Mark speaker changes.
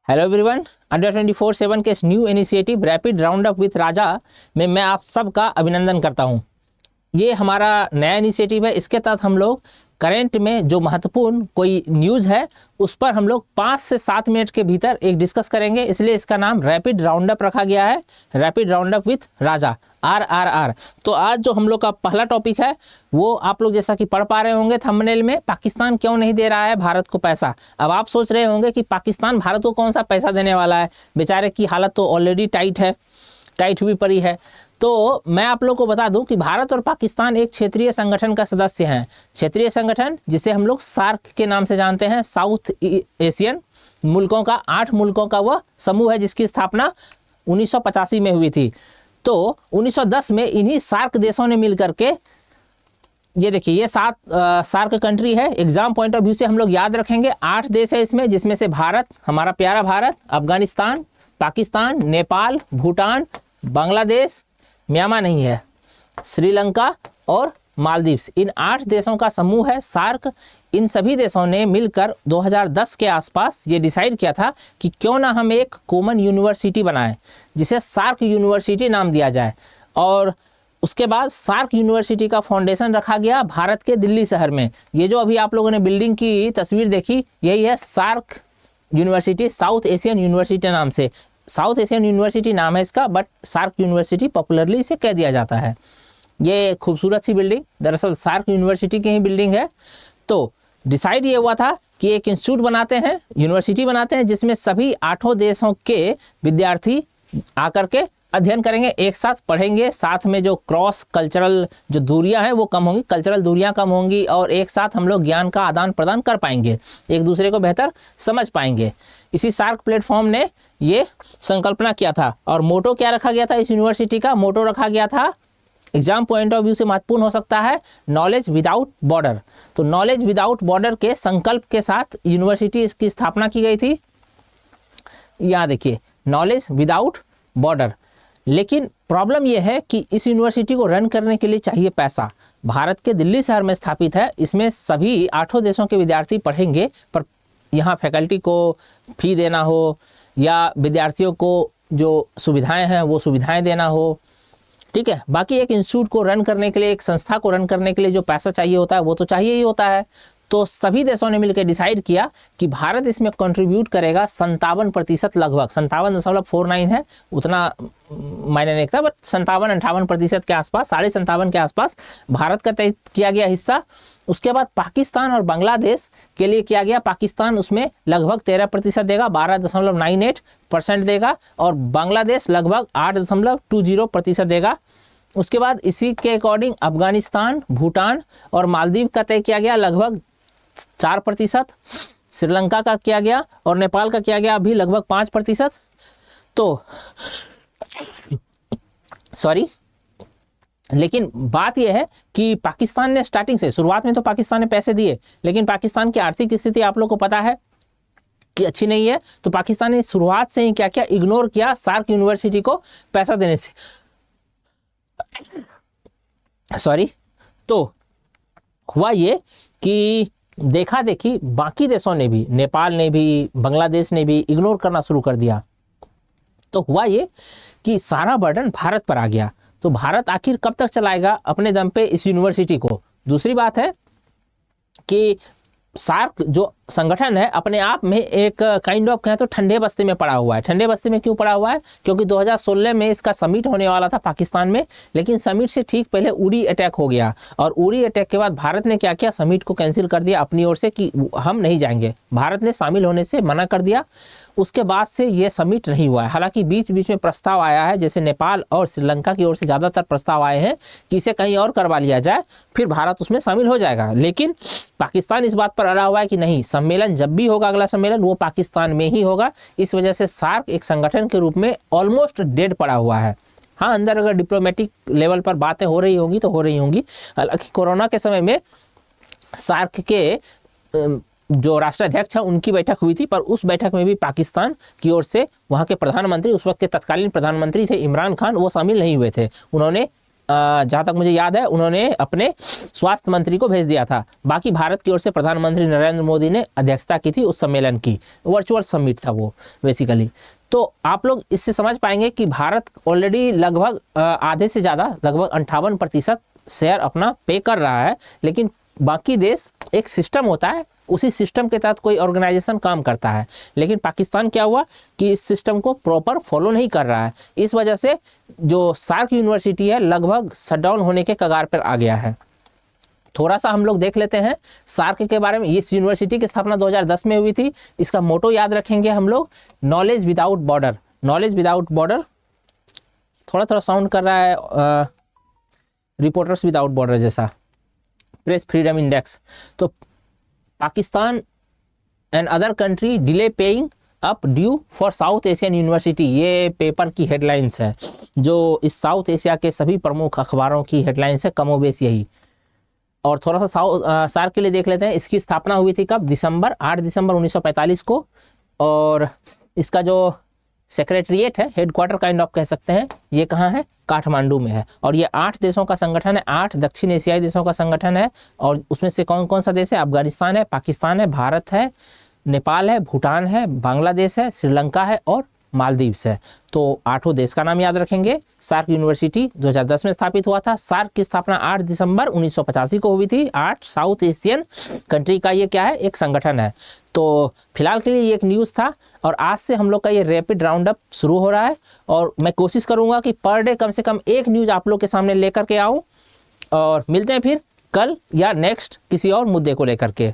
Speaker 1: Hello everyone, under 24/7 के इस new initiative rapid round up with Raja में मैं आप सबका अभिनंदन करता हूं। ये हमारा नया इनिशिएटिव है। इसके तहत हम लोग करंट में जो महत्वपूर्ण कोई न्यूज़ है उस पर हम लोग 5 से 7 मिनट के भीतर एक डिस्कस करेंगे, इसलिए इसका नाम रैपिड राउंड अप रखा गया है, rapid round up with Raja RRR। तो आज जो हम लोग का पहला टॉपिक है वो आप लोग जैसा कि पढ़ पा रहे होंगे थंबनेल में, पाकिस्तान क्यों नहीं दे रहा है भारत को पैसा। अब आप सोच रहे होंगे कि पाकिस्तान भारत को कौन सा पैसा देने वाला है, बेचारे की हालत तो ऑलरेडी टाइट हुई पड़ी है। तो मैं आप लोग को बता दूं कि भारत और पाकिस्तान एक क्षेत्रीय संगठन का सदस्य हैं। क्षेत्रीय संगठन जिसे हम लोग सार्क के नाम से जानते हैं, साउथ एशियन मुल्कों का 8 मुल्कों का वह समूह है जिसकी स्थापना 1985 में हुई थी। तो 1910 में इन्हीं सार्क देशों ने मिलकर के, ये देखिए ये 7 सार्क कंट्री है। एग्जाम पॉइंट ऑफ व्यू से हम लोग याद रखेंगे 8 देश है इसमें, जिसमें से भारत, हमारा प्यारा भारत, अफगानिस्तान, पाकिस्तान, नेपाल, भूटान, बांग्लादेश, म्यांमार नहीं है, श्रीलंका और मालदीव्स, इन 8 देशों का समूह है सार्क। इन सभी देशों ने मिलकर 2010 के आसपास ये डिसाइड किया था कि क्यों ना हम एक कॉमन यूनिवर्सिटी बनाएं जिसे सार्क यूनिवर्सिटी नाम दिया जाए। और उसके बाद सार्क यूनिवर्सिटी का फाउंडेशन रखा गया भारत के दिल्ली शहर में। ये जो अभी आप लोगों ने बिल्डिंग की तस्वीर देखी, यही है SAARC university, south Asian university नाम से। साउथ एशियन यूनिवर्सिटी नाम है इसका, बट सार्क यूनिवर्सिटी पॉपुलरली इसे कह दिया जाता है। ये खूबसूरत सी बिल्डिंग दरअसल सार्क यूनिवर्सिटी की ही बिल्डिंग है। तो डिसाइड ये हुआ था कि एक इंस्टीट्यूट बनाते हैं, यूनिवर्सिटी बनाते हैं, जिसमें सभी 8 देशों के विद्यार्थी आकर के अध्ययन करेंगे, एक साथ पढ़ेंगे, साथ में जो क्रॉस कल्चरल जो दूरियां हैं वो कम होंगी, कल्चरल दूरियां कम होंगी, और एक साथ हम लोग ज्ञान का आदान प्रदान कर पाएंगे, एक दूसरे को बेहतर समझ पाएंगे। इसी सार्क प्लेटफॉर्म ने ये संकल्पना किया था। और मोटो क्या रखा गया था इस यूनिवर्सिटी का? मोटो रखा गया था, एग्जाम पॉइंट ऑफ व्यू से महत्वपूर्ण हो सकता है, नॉलेज विदाउट बॉर्डर। तो नॉलेज विदाउट बॉर्डर के संकल्प के साथ यूनिवर्सिटी इसकी स्थापना की गई थी। यहाँ देखिए, नॉलेज विदाउट बॉर्डर। लेकिन प्रॉब्लम यह है कि इस यूनिवर्सिटी को रन करने के लिए चाहिए पैसा। भारत के दिल्ली शहर में स्थापित है, इसमें सभी 8 देशों के विद्यार्थी पढ़ेंगे, पर यहाँ फैकल्टी को फी देना हो या विद्यार्थियों को जो सुविधाएं हैं वो सुविधाएं देना हो, ठीक है। बाकी एक इंस्टीट्यूट को रन करने के लिए, एक संस्था को रन करने के लिए जो पैसा चाहिए होता है वो तो चाहिए ही होता है। तो सभी देशों ने मिलकर डिसाइड किया कि भारत इसमें कंट्रीब्यूट करेगा 57%, लगभग 57.49 है, उतना मायने नहीं था, बट 57-58% के आसपास, 57.5 के आसपास भारत का तय किया गया हिस्सा। उसके बाद पाकिस्तान और बांग्लादेश के लिए किया गया, पाकिस्तान उसमें लगभग 13% देगा, 12.98% देगा, और बांग्लादेश लगभग 8.20% देगा। उसके बाद इसी के अकॉर्डिंग अफगानिस्तान, भूटान और मालदीव का तय किया गया लगभग 4%, श्रीलंका का किया गया और नेपाल का किया गया अभी लगभग 5%। तो सॉरी, लेकिन बात यह है कि पाकिस्तान ने स्टार्टिंग से, शुरुआत में तो पाकिस्तान ने पैसे दिए, लेकिन पाकिस्तान की आर्थिक स्थिति आप लोग को पता है कि अच्छी नहीं है। तो पाकिस्तान ने शुरुआत से ही क्या किया, इग्नोर किया सार्क यूनिवर्सिटी को पैसा देने से। सॉरी, तो हुआ ये कि देखा देखी बाकी देशों ने भी, नेपाल ने भी, बांग्लादेश ने भी इग्नोर करना शुरू कर दिया। तो हुआ ये कि सारा बर्डन भारत पर आ गया। तो भारत आखिर कब तक चलाएगा अपने दम पे इस यूनिवर्सिटी को? दूसरी बात है कि सार्क जो संगठन है अपने आप में एक काइंड ऑफ कहें तो ठंडे बस्ते में पड़ा हुआ है। ठंडे बस्ते में क्यों पड़ा हुआ है? क्योंकि 2016 में इसका समिट होने वाला था पाकिस्तान में, लेकिन समिट से ठीक पहले उरी अटैक हो गया, और उरी अटैक के बाद भारत ने क्या किया, समिट को कैंसिल कर दिया अपनी ओर से कि हम नहीं जाएंगे। भारत ने शामिल होने से मना कर दिया। उसके बाद से ये समिट नहीं हुआ है। हालांकि बीच बीच में प्रस्ताव आया है, जैसे नेपाल और श्रीलंका की ओर से ज़्यादातर प्रस्ताव आए हैं कि इसे कहीं और करवा लिया जाए, फिर भारत उसमें शामिल हो जाएगा। लेकिन पाकिस्तान इस बात पर अड़ा हुआ है कि नहीं, सम्मेलन जब भी होगा, अगला सम्मेलन वो पाकिस्तान में ही होगा। इस वजह से सार्क एक संगठन के रूप में ऑलमोस्ट डेड पड़ा हुआ है। हाँ, अंदर अगर डिप्लोमेटिक लेवल पर बातें हो रही होंगी तो हो रही होंगी। हालांकि कोरोना के समय में सार्क के जो राष्ट्राध्यक्ष हैं उनकी बैठक हुई थी, पर उस बैठक में भी पाकिस्तान की ओर से वहाँ के प्रधानमंत्री, उस वक्त के तत्कालीन प्रधानमंत्री थे इमरान खान, वो शामिल नहीं हुए थे। उन्होंने जहाँ तक मुझे याद है उन्होंने अपने स्वास्थ्य मंत्री को भेज दिया था। बाकी भारत की ओर से प्रधानमंत्री नरेंद्र मोदी ने अध्यक्षता की थी उस सम्मेलन की, वर्चुअल समिट था वो बेसिकली। तो आप लोग इससे समझ पाएंगे कि भारत ऑलरेडी लगभग आधे से ज़्यादा, लगभग 58% शेयर अपना पे कर रहा है, लेकिन बाकी देश, एक सिस्टम होता है, उसी सिस्टम के तहत कोई ऑर्गेनाइजेशन काम करता है, लेकिन पाकिस्तान क्या हुआ कि इस सिस्टम को प्रॉपर फॉलो नहीं कर रहा है। इस वजह से जो सार्क यूनिवर्सिटी है लगभग शटडाउन होने के कगार पर आ गया है। थोड़ा सा हम लोग देख लेते हैं सार्क के बारे में। इस यूनिवर्सिटी की स्थापना 2010 में हुई थी। इसका मोटो याद रखेंगे हम लोग, knowledge without border. Knowledge without border, थोड़ा थोड़ा साउंड कर रहा है रिपोर्टर्स विदाउट बॉर्डर जैसा, प्रेस फ्रीडम इंडेक्स। तो Pakistan and other country delay paying up due for south Asian university, ये पेपर की हेडलाइंस है जो इस साउथ एशिया के सभी प्रमुख अखबारों की हेडलाइंस है, कमोबेश यही। और थोड़ा सा सार्क के लिए देख लेते हैं। इसकी स्थापना हुई थी कब? 8 दिसंबर 1945 को। और इसका जो सेक्रेटरीट है, हेडक्वार्टर काइंड ऑफ कह सकते हैं, ये कहाँ है? काठमांडू में है। और ये 8 देशों का संगठन है, 8 दक्षिण एशियाई देशों का संगठन है। और उसमें से कौन कौन सा देश है? अफगानिस्तान है, पाकिस्तान है, भारत है, नेपाल है, भूटान है, बांग्लादेश है, श्रीलंका है और मालदीव्स है। तो 8 देश का नाम याद रखेंगे। सार्क यूनिवर्सिटी 2010 में स्थापित हुआ था। सार्क की स्थापना 8 दिसंबर 1985 को हुई थी। 8 साउथ एशियन कंट्री का ये क्या है? एक संगठन है। तो फिलहाल के लिए ये एक न्यूज़ था और आज से हम लोग का ये रैपिड राउंड अप शुरू हो रहा है और मैं कोशिश करूँगा कि पर डे कम से कम एक न्यूज़ आप लोग के सामने लेकर के आऊँ। और मिलते हैं फिर कल या नेक्स्ट किसी और मुद्दे को लेकर के।